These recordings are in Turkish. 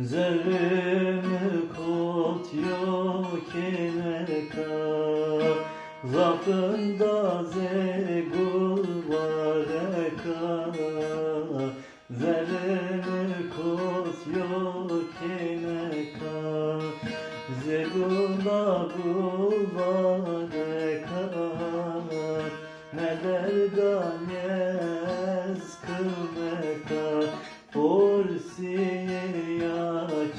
Zerrimi kot yok eneka, Zafında zegul vareka. Zerrimi kot yok eneka, Zegula gul vareka. Neler ganyez kılmeka, Porsiye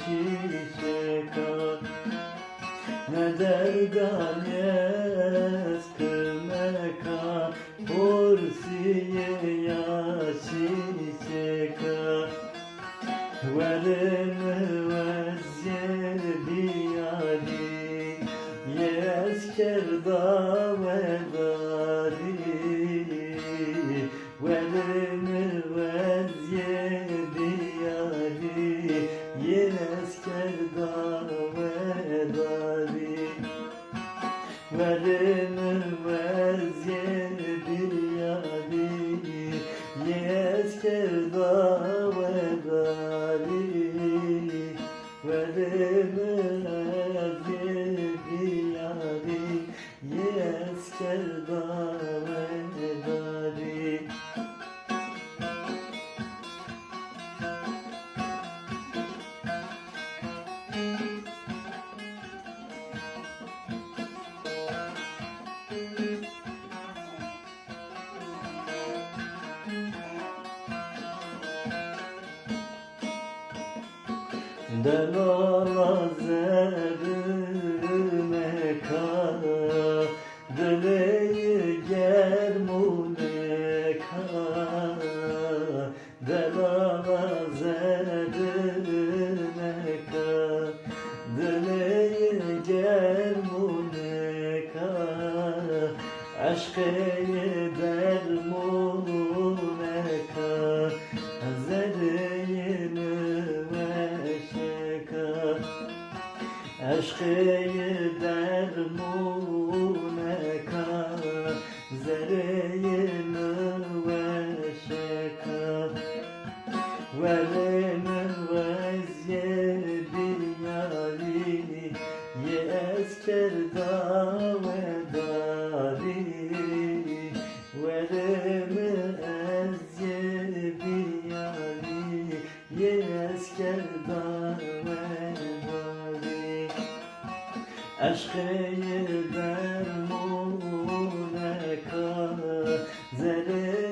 çiçeka. Neler ganyez kılmeka, Porsiye çiçeka. Verimi vezyer diyari, Yesker davedari. Verimi vezyer diyari, Yesker davedari. Verimi vezyer diyari, Yesker davedari. Verimi vezyer diyari, Yesker davedari. Delala zerrime ka, Dileyi germune ka. Delala zerrime ka, Dileyi germune ka. Aşkı dermune ka, Zerrimi Aşkı dermuneka, Zereyini ve şeka. Verimi vezyedi yari, Yesker davedari. Verimi ezyedi yari, Yesker davedari. Aşkı dermuneka, Zereyini